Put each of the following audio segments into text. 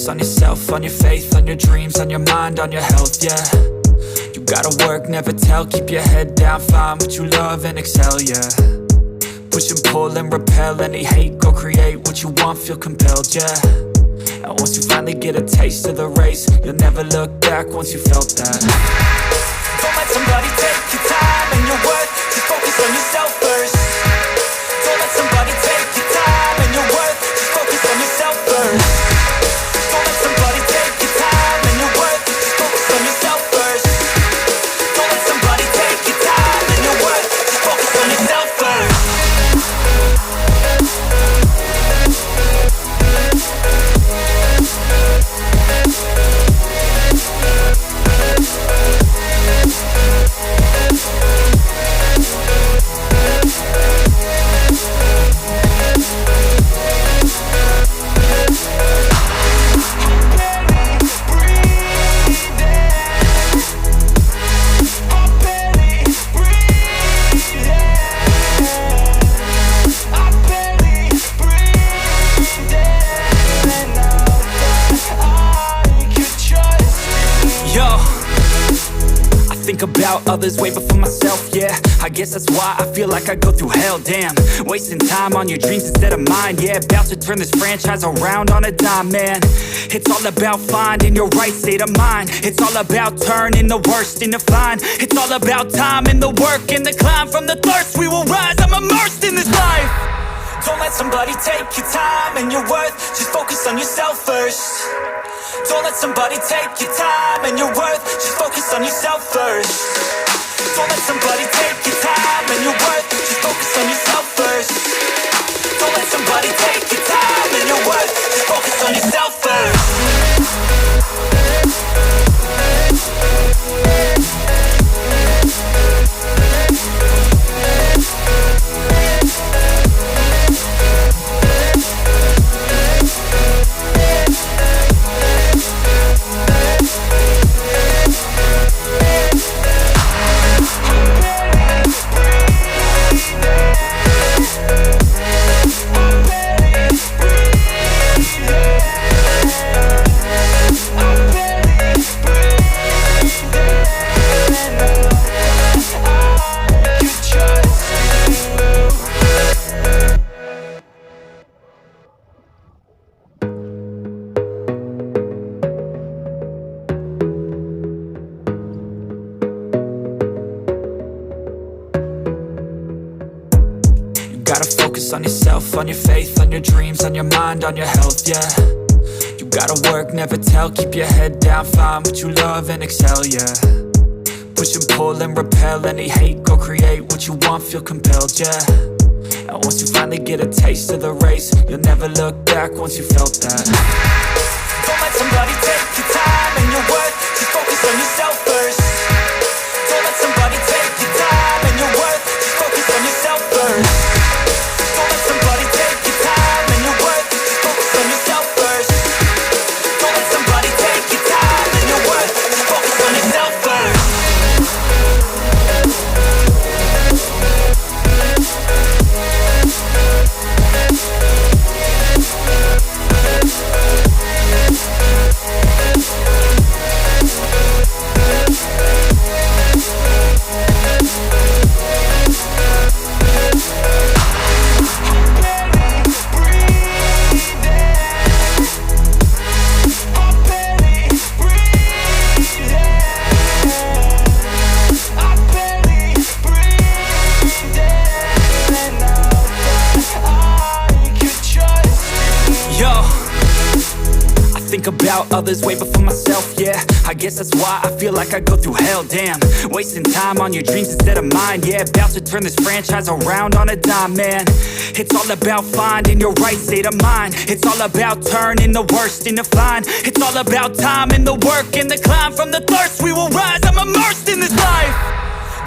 focus on yourself, on your faith, on your dreams, on your mind, on your health, yeah. You gotta work, never tell, keep your head down, find what you love and excel, yeah. Push and pull and repel any hate, go create what you want, feel compelled, yeah. And once you finally get a taste of the race, you'll never look back once you felt that. Don't let somebody take your time and your worth, just focus on yourself first. Don't let somebody take your time and your worth, just focus on yourself first. Don't let somebody take your time and your worth, just focus on yourself first. Don't let somebody take your time and your worth, just focus on yourself first. About others way before myself, yeah. I guess that's why I feel like I go through hell, damn. Wasting time on your dreams instead of mine, yeah. About to turn this franchise around on a dime, man. It's all about finding your right state of mind. It's all about turning the worst into fine. It's all about time and the work and the climb. From the thirst we will rise, I'm immersed in this life. Don't let somebody take your time and your worth, just focus on yourself first. Don't let somebody take your time and your worth, just focus on yourself first. Don't let somebody take your time and your worth, just focus on yourself first. Don't let somebody take your time and your worth, just focus on yourself first. On yourself, on your faith, on your dreams, on your mind, on your health, yeah. You gotta work, never tell, keep your head down, find what you love and excel, yeah. Push and pull and repel any hate, go create what you want, feel compelled, yeah. And once you finally get a taste of the race, you'll never look back once you felt that. Don't let somebody take your time and your worth, just focus on yourself first. Don't let somebody take your time and your worth, just focus on yourself first. Don't let somebody take your time and your worth, just focus on yourself first. Don't let somebody take your time and your worth, just focus on yourself about others way before myself, yeah. I guess that's why I feel like I go through hell, damn. Wasting time on your dreams instead of mine, yeah. About to turn this franchise around on a dime, man. It's all about finding your right state of mind. It's all about turning the worst into fine. It's all about time and the work and the climb. From the thirst we will rise, I'm immersed in this life.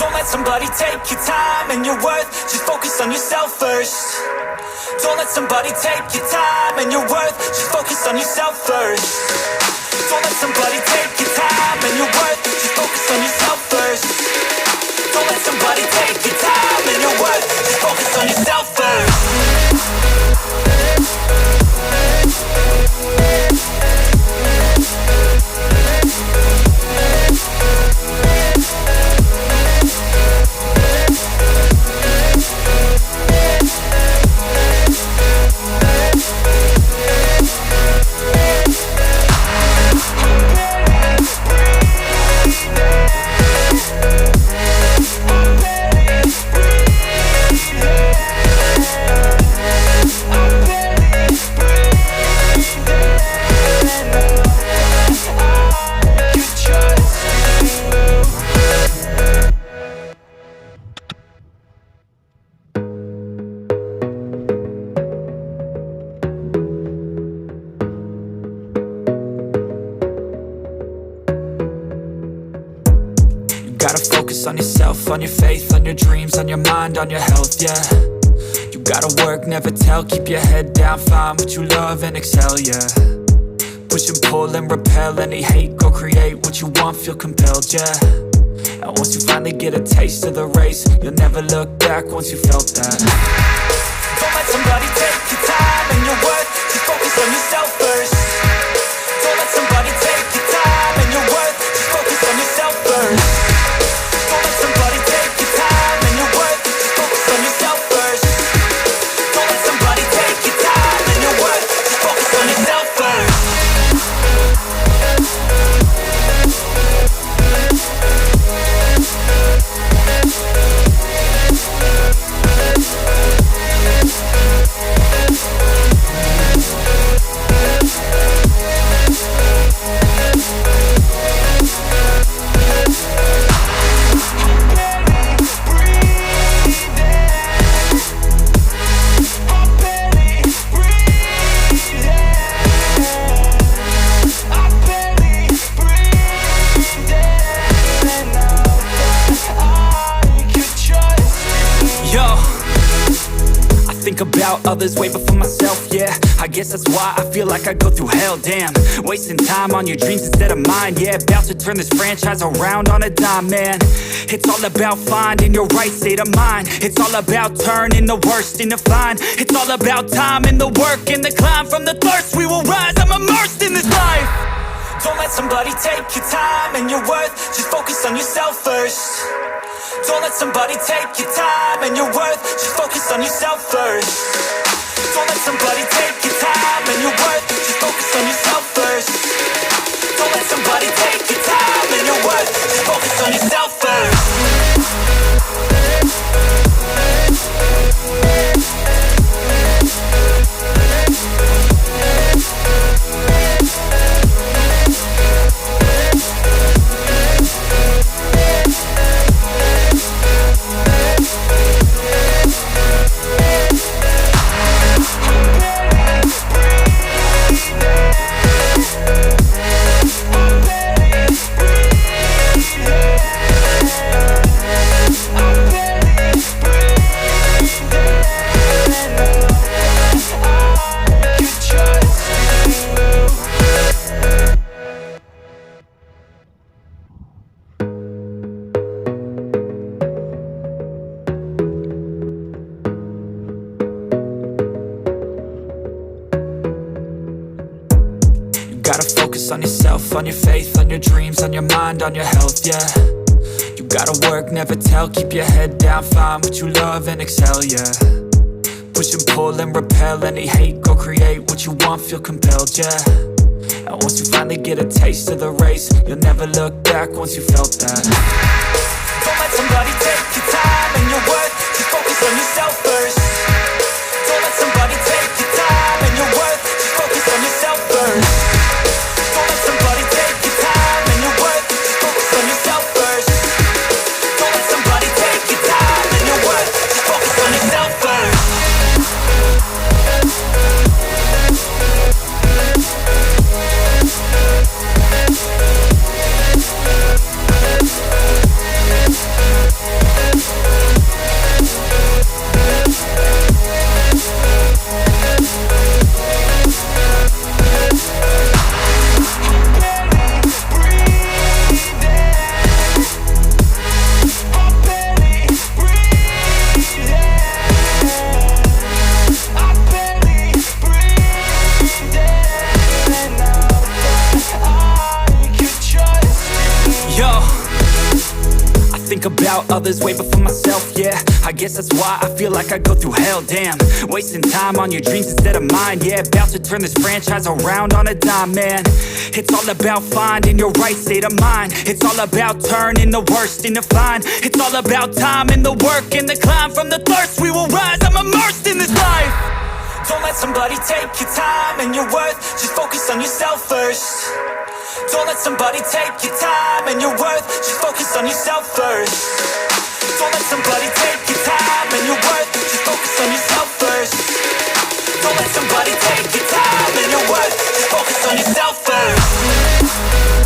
Don't let somebody take your time and your worth, just focus on yourself first. Don't let somebody take your time and your worth, just focus on yourself first. Don't let somebody take your time and your worth, just focus on yourself first. Don't let somebody take your time and your worth, just focus on yourself first. focus on yourself, on your faith, on your dreams, on your mind, on your health, yeah. You gotta work, never tell, keep your head down, find what you love and excel, yeah. Push and pull and repel any hate, go create what you want, feel compelled, yeah. And once you finally get a taste of the race, you'll never look back once you felt that. Don't let somebody take your time and your worth, just focus on yourself first. Don't let somebody take your time and your worth, just focus on yourself first. Don't let somebody take your time and your worth, just focus on yourself first. Don't let somebody take your time and your worth, just focus on yourself first. Think about others way before myself, yeah. I guess that's why I feel like I go through hell, damn. Wasting time on your dreams instead of mine, yeah. About to turn this franchise around on a dime, man. It's all about finding your right state of mind. It's all about turning the worst into fine. It's all about time and the work and the climb. From the thirst we will rise, I'm immersed in this life. Don't let somebody take your time and your worth, just focus on yourself first. Don't let somebody take your time and your worth, just focus on yourself first. Don't let somebody take your time and your worth, just focus on yourself first. Don't let somebody take your time and your worth, just focus on yourself first. Gotta focus on yourself, on your faith, on your dreams, on your mind, on your health, yeah. You gotta work, never tell, keep your head down, find what you love and excel, yeah. Push and pull and repel any hate, go create what you want, feel compelled, yeah. And once you finally get a taste of the race, you'll never look back once you felt that. Don't let somebody take your time and your worth, just focus on yourself first. Don't let somebody take your time and your worth, just focus on yourself first. Don't let somebody take your time and your worth, just focus on yourself first. Don't let somebody take your time and your worth, just focus on yourself first. About others way before myself, yeah. I guess that's why I feel like I go through hell, damn. Wasting time on your dreams instead of mine, yeah. About to turn this franchise around on a dime, man. It's all about finding your right state of mind. It's all about turning the worst into fine. It's all about time and the work and the climb. From the thirst we will rise, I'm immersed in this life. Don't let somebody take your time and your worth, just focus on yourself first. Don't let somebody take your time and your worth, just focus on yourself first. Don't let somebody take your time and your worth, just focus on yourself first. Don't let somebody take your time and your worth, just focus on yourself first.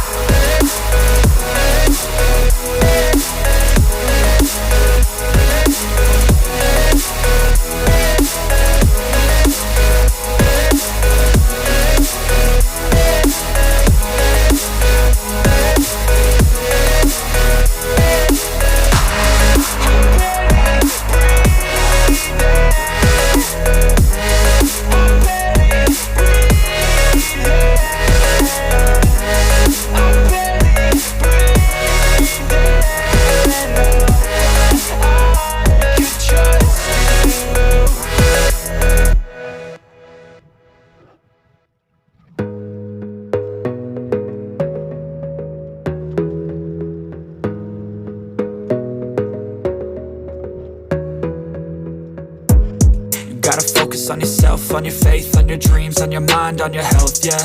focus on yourself, on your faith, on your dreams, on your mind, on your health, yeah.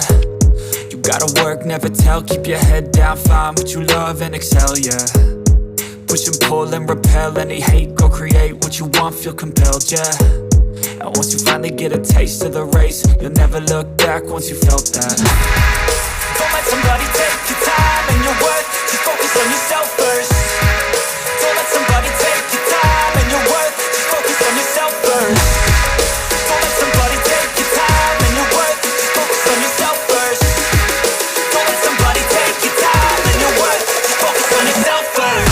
You gotta work, never tell, keep your head down, find what you love and excel, yeah. Push and pull and repel any hate, go create what you want, feel compelled, yeah. And once you finally get a taste of the race, you'll never look back once you felt that. Don't let somebody take your time and your worth, just focus on yourself first. Don't let somebody take your time and your worth, just focus on yourself first. Don't let somebody take your time and your worth, just focus on yourself first. Don't let somebody take your time and your worth, just focus on yourself first.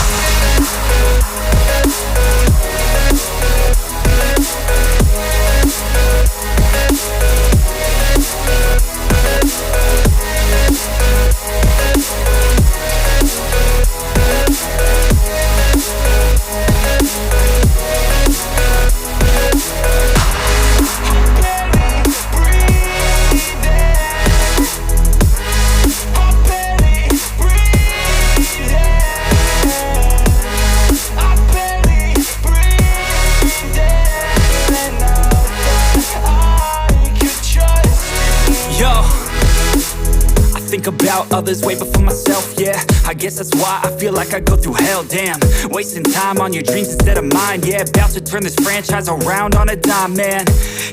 Think about others way before myself, yeah. I guess that's why I feel like I go through hell, damn. Wasting time on your dreams instead of mine, yeah. About to turn this franchise around on a dime, man.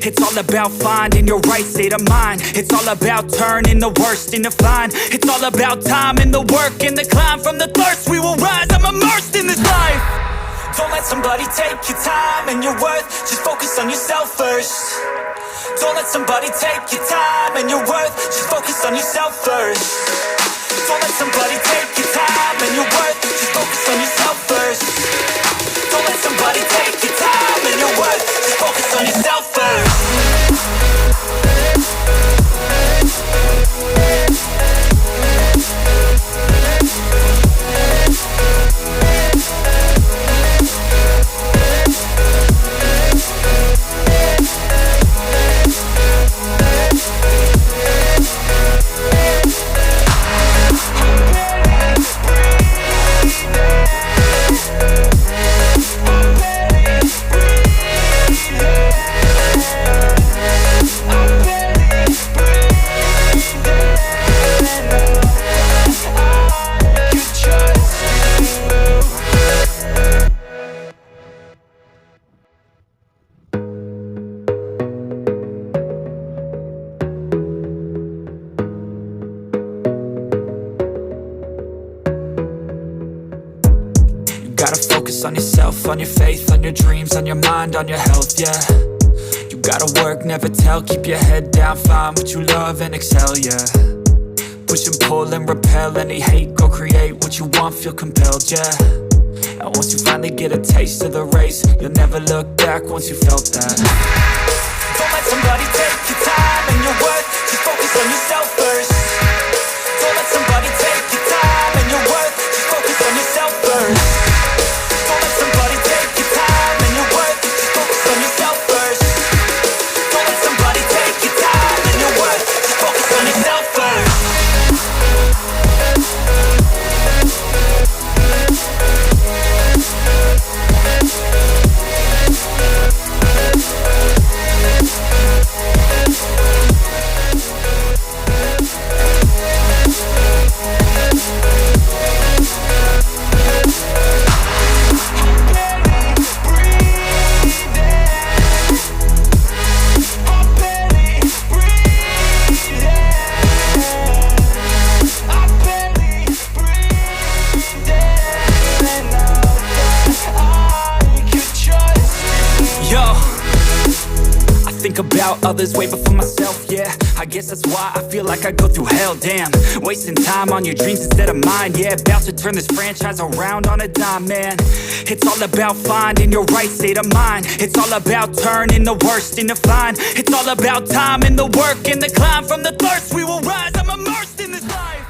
It's all about finding your right state of mind. It's all about turning the worst into fine. It's all about time and the work and the climb. From the thirst we will rise, I'm immersed in this life. Don't let somebody take your time and your worth, just focus on yourself first. Don't let somebody take your time and your worth, just focus on yourself first. Don't let somebody take your time and your worth, just focus on yourself first. Don't let somebody take your time and your worth, just focus on yourself first. Gotta focus on yourself, on your faith, on your dreams, on your mind, on your health, yeah. You gotta work, never tell, keep your head down, find what you love and excel, yeah. Push and pull and repel any hate, go create what you want, feel compelled, yeah. And once you finally get a taste of the race, you'll never look back once you felt that. Don't let somebody take your time and your worth, just focus on yourself first. Don't let somebody take your time and your worth, just focus on yourself first. Don't let somebody take your time and your worth, just focus on yourself first. Don't let somebody take your time and your worth, just focus on yourself first. Think about others way before myself, yeah. I guess that's why I feel like I go through hell, damn. Wasting time on your dreams instead of mine, yeah. About to turn this franchise around on a dime, man. It's all about finding your right state of mind. It's all about turning the worst into fine. It's all about time and the work and the climb. From the thirst we will rise, I'm immersed in this life.